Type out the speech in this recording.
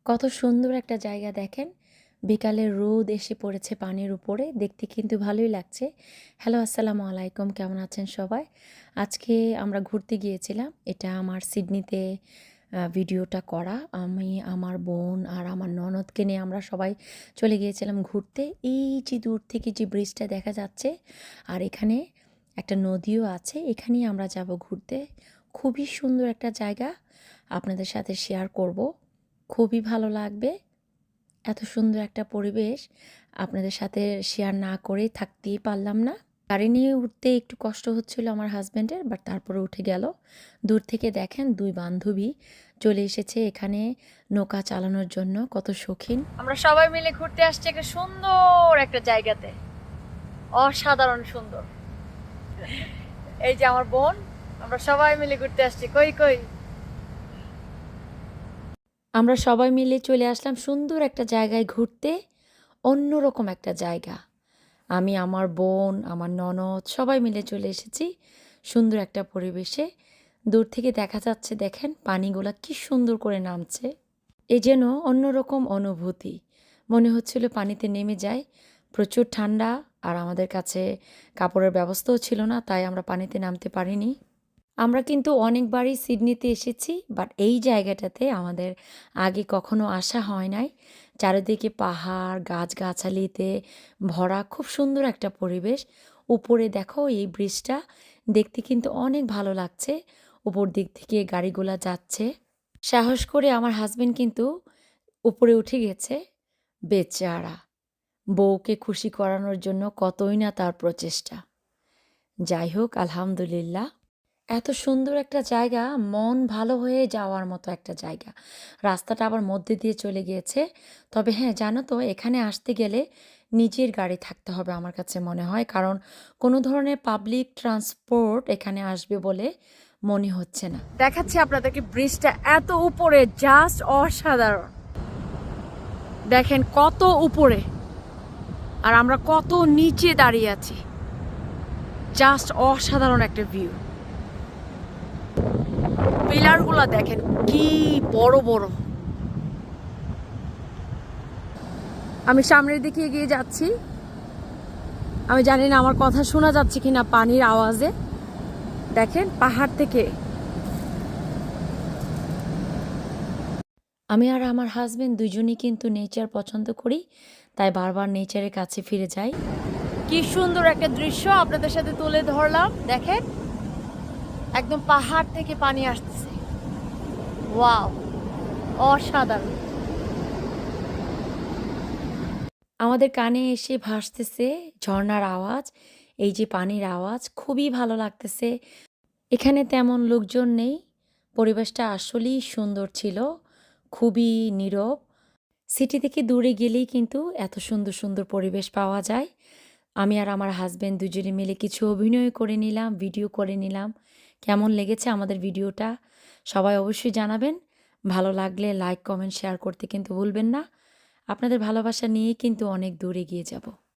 কত সুন্দর একটা জায়গা দেখেন। বিকালের রোদ এসে পড়েছে পানির উপরে, দেখতে কিন্তু ভালোই লাগছে। হ্যালো, আসসালামু আলাইকুম, কেমন আছেন সবাই? আজকে আমরা ঘুরতে গিয়েছিলাম। এটা আমার সিডনিতে ভিডিওটা করা। আমি, আমার বোন আর আমার ননদকে নিয়ে আমরা সবাই চলে গিয়েছিলাম ঘুরতে। এই যে দূর থেকে যে ব্রিজটা দেখা যাচ্ছে, আর এখানে একটা নদীও আছে, এখানেই আমরা যাব ঘুরতে। খুবই সুন্দর একটা জায়গা, আপনাদের সাথে শেয়ার করব। খুবই ভালো লাগবে। এত সুন্দর একটা পরিবেশ আপনাদের সাথে শেয়ার না করে থাকতেই পারলাম না। গাড়ি নিয়ে উঠতে একটু কষ্ট হচ্ছিল আমার হাজব্যান্ডের, বাট তারপরে উঠে গেল। দূর থেকে দেখেন দুই বান্ধবী চলে এসেছে এখানে নৌকা চালানোর জন্য, কত শৌখিন। আমরা সবাই মিলে ঘুরতে আসছি একটা সুন্দর একটা জায়গাতে, অসাধারণ সুন্দর। এই যে আমার বোন, আমরা সবাই মিলে ঘুরতে আসছি। কই কই আমরা সবাই মিলে চলে আসলাম সুন্দর একটা জায়গায় ঘুরতে, অন্যরকম একটা জায়গা। আমি, আমার বোন, আমার ননদ সবাই মিলে চলে এসেছি সুন্দর একটা পরিবেশে। দূর থেকে দেখা যাচ্ছে, দেখেন পানিগুলা কি সুন্দর করে নামছে। এই যেন অন্যরকম অনুভূতি, মনে হচ্ছিল পানিতে নেমে যায়। প্রচুর ঠান্ডা, আর আমাদের কাছে কাপড়ের ব্যবস্থাও ছিল না, তাই আমরা পানিতে নামতে পারিনি। আমরা কিন্তু অনেকবারই সিডনিতে এসেছি, বাট এই জায়গাটাতে আমাদের আগে কখনো আসা হয় নাই। চারিদিকে পাহাড়, গাছগাছালিতে ভরা, খুব সুন্দর একটা পরিবেশ। উপরে দেখো এই ব্রিজটা, দেখতে কিন্তু অনেক ভালো লাগছে। উপর দিক থেকে গাড়িগুলা যাচ্ছে। সাহস করে আমার হাজবেন্ড কিন্তু উপরে উঠে গেছে। বেচারা বউকে খুশি করানোর জন্য কতই না তার প্রচেষ্টা। যাই হোক, আলহামদুলিল্লাহ। এত সুন্দর একটা জায়গা, মন ভালো হয়ে যাওয়ার মতো একটা জায়গা। রাস্তাটা আবার মধ্যে দিয়ে চলে গিয়েছে। তবে হ্যাঁ, জানো তো, এখানে আসতে গেলে নিজের গাড়ি থাকতে হবে আমার কাছে মনে হয়, কারণ কোনো ধরনের পাবলিক ট্রান্সপোর্ট এখানে আসবে বলে মনে হচ্ছে না। দেখাচ্ছি আপনাদেরকে ব্রিজটা এত উপরে, জাস্ট অসাধারণ। দেখেন কত উপরে, আর আমরা কত নিচে দাঁড়িয়ে আছি। জাস্ট অসাধারণ একটা ভিউ। পিলারগুলো দেখেন কি বড় বড়। আমি সামনের দিকে এগিয়ে যাচ্ছি। আমি জানি না আমার কথা শোনা যাচ্ছে কিনা পানির আওয়াজে। দেখেন পাহাড় থেকে। আমি আর আমার হাজবেন্ড দুজনেই কিন্তু নেচার পছন্দ করি, তাই বারবার নেচারের কাছে ফিরে যাই। কি সুন্দর একটা দৃশ্য আপনাদের সাথে তুলে ধরলাম। দেখেন একদম পাহাড় থেকে পানি আসতেছে। ওয়াও, অসাধারণ। আমাদের কানে এসে ভাসতেছে ঝর্ণার আওয়াজ, এই যে পানির আওয়াজ, খুবই ভালো লাগতেছে। এখানে তেমন লোকজন নেই, পরিবেশটা আসলেই সুন্দর ছিল, খুবই নীরব। সিটি থেকে দূরে গেলেই কিন্তু এত সুন্দর সুন্দর পরিবেশ পাওয়া যায়। আমি আর আমার হাজব্যান্ড দুজনে মিলে কিছু অভিনয় করে নিলাম, ভিডিও করে নিলাম। কেমন লেগেছে আমাদের ভিডিওটা সবাই অবশ্যই জানাবেন। ভালো লাগলে লাইক, কমেন্ট, শেয়ার করতে কিন্তু ভুলবেন না। আপনাদের ভালোবাসা নিয়েই কিন্তু অনেক দূরে এগিয়ে যাব।